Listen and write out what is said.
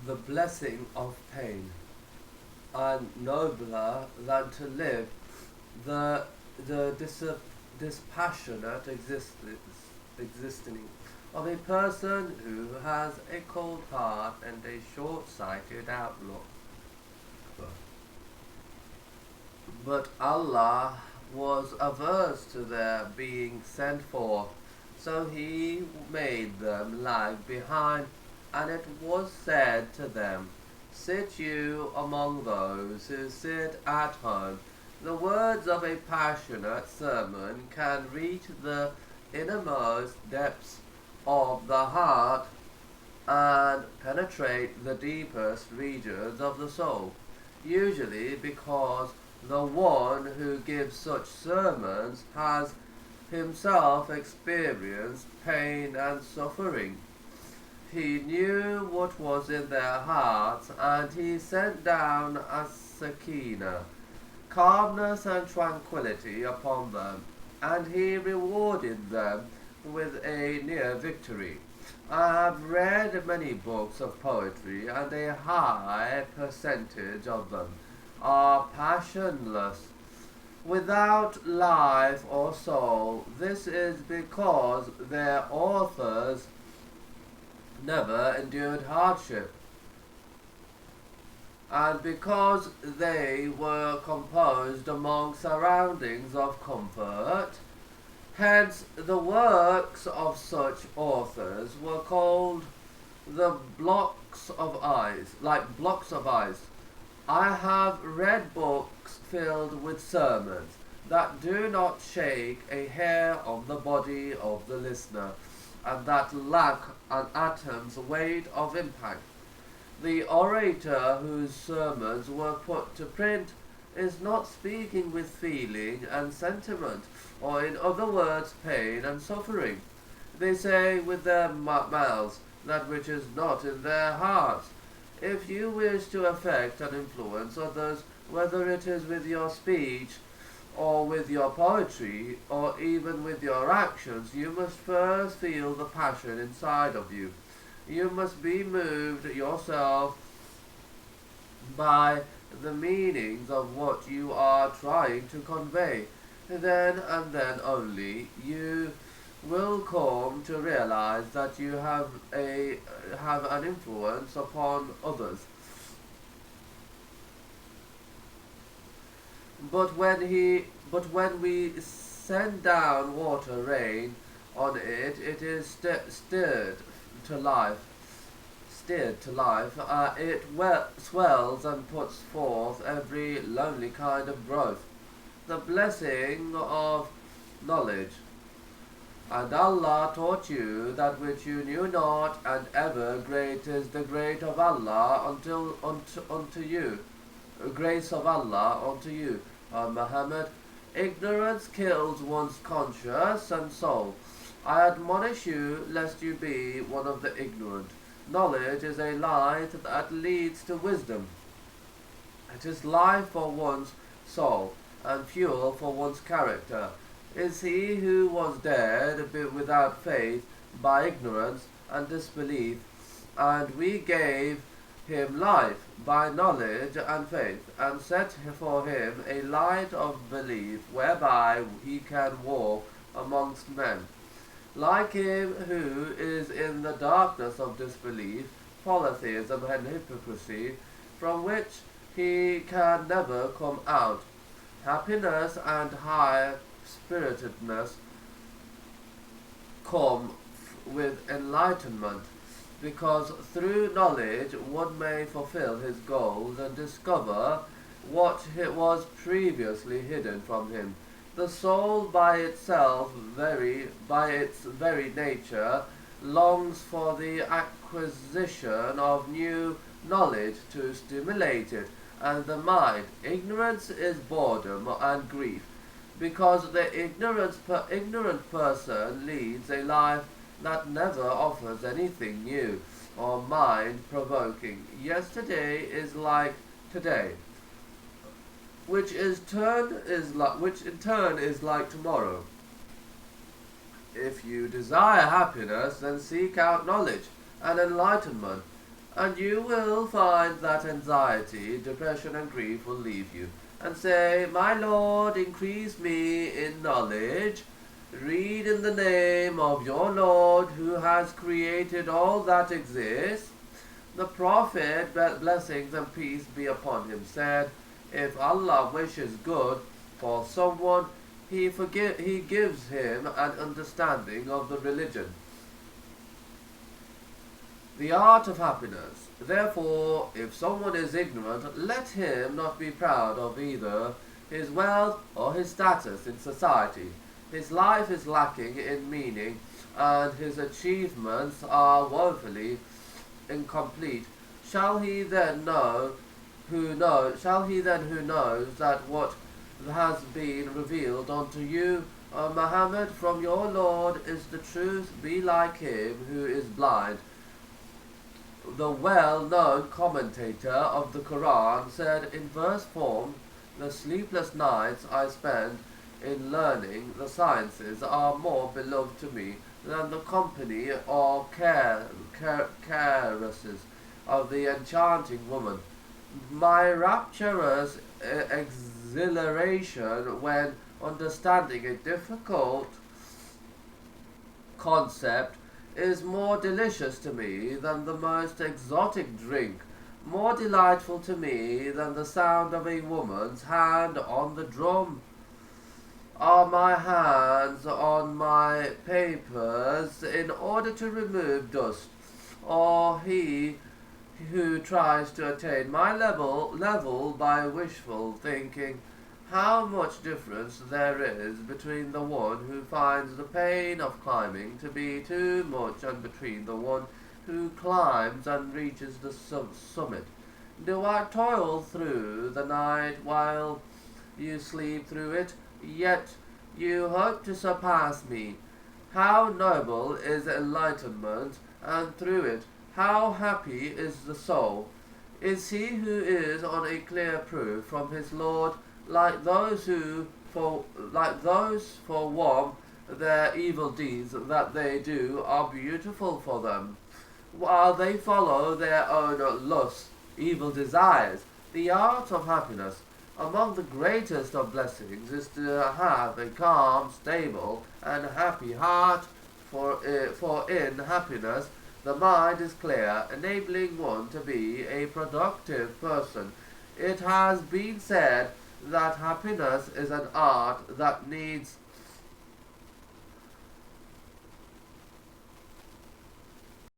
the blessing of pain, and nobler than to live the dispassionate existing of a person who has a cold heart and a short-sighted outlook. But Allah was averse to their being sent forth, so He made them lag behind, and it was said to them, sit you among those who sit at home. The words of a passionate sermon can reach the innermost depths of the heart and penetrate the deepest regions of the soul, usually because the one who gives such sermons has himself experienced pain and suffering. He knew what was in their hearts, and he sent down a sakina, calmness and tranquility upon them, and he rewarded them with a near victory. I have read many books of poetry, and a high percentage of them are passionless, without life or soul. This is because their authors never endured hardship, and because they were composed among surroundings of comfort. Hence, the works of such authors were called the blocks of eyes, like blocks of ice. I have read books filled with sermons that do not shake a hair on the body of the listener, and that lack an atom's weight of impact. The orator whose sermons were put to print is not speaking with feeling and sentiment, or in other words, pain and suffering. They say with their mouths that which is not in their hearts. If you wish to affect and influence others, whether it is with your speech, or with your poetry, or even with your actions, you must first feel the passion inside of you. You must be moved yourself by the meanings of what you are trying to convey. Then and then only you will come to realize that you have an influence upon others. But when we send down water rain on it, it is stirred to life. Steered to life, it swells and puts forth every lonely kind of growth. The blessing of knowledge. And Allah taught you that which you knew not, and ever great is the grace of Allah unto you. Grace of Allah unto you, O Muhammad. Ignorance kills one's conscience and soul. I admonish you lest you be one of the ignorant. Knowledge is a light that leads to wisdom. It is life for one's soul and fuel for one's character. Is he who was dead without faith by ignorance and disbelief, and we gave him life by knowledge and faith, and set for him a light of belief whereby he can walk amongst men. Like him who is in the darkness of disbelief, polytheism and hypocrisy, from which he can never come out. Happiness and high spiritedness come with enlightenment, because through knowledge one may fulfill his goals and discover what was previously hidden from him. The soul by its very nature, longs for the acquisition of new knowledge to stimulate it, and the mind. Ignorance is boredom and grief, because the ignorant person leads a life that never offers anything new or mind-provoking. Yesterday is like today, which in turn is like tomorrow. If you desire happiness, then seek out knowledge and enlightenment. and you will find that anxiety, depression, and grief will leave you. And say, My Lord, increase me in knowledge. Read in the name of your Lord who has created all that exists. The Prophet, blessings and peace be upon him, said, If Allah wishes good for someone, he gives him an understanding of the religion. The art of happiness. Therefore, if someone is ignorant, let him not be proud of either his wealth or his status in society. His life is lacking in meaning, and his achievements are woefully incomplete. Shall he then who knows that what has been revealed unto you, O Muhammad, from your Lord is the truth, be like him who is blind. The well-known commentator of the Quran said in verse form, The sleepless nights I spend in learning the sciences are more beloved to me than the company or caresses of the enchanting woman. My rapturous exhilaration when understanding a difficult concept is more delicious to me than the most exotic drink, more delightful to me than the sound of a woman's hand on the drum. Are my hands on my papers in order to remove dust, or he who tries to attain my level by wishful thinking? How much difference there is between the one who finds the pain of climbing to be too much and between the one who climbs and reaches the summit. Do I toil through the night while you sleep through it? Yet you hope to surpass me. How noble is enlightenment, and through it how happy is the soul. Is he who is on a clear proof from his Lord, like those for one their evil deeds that they do are beautiful for them, while they follow their own lusts, evil desires. The art of happiness. Among the greatest of blessings is to have a calm, stable, and happy heart, for in happiness the mind is clear, enabling one to be a productive person. It has been said that happiness is an art that needs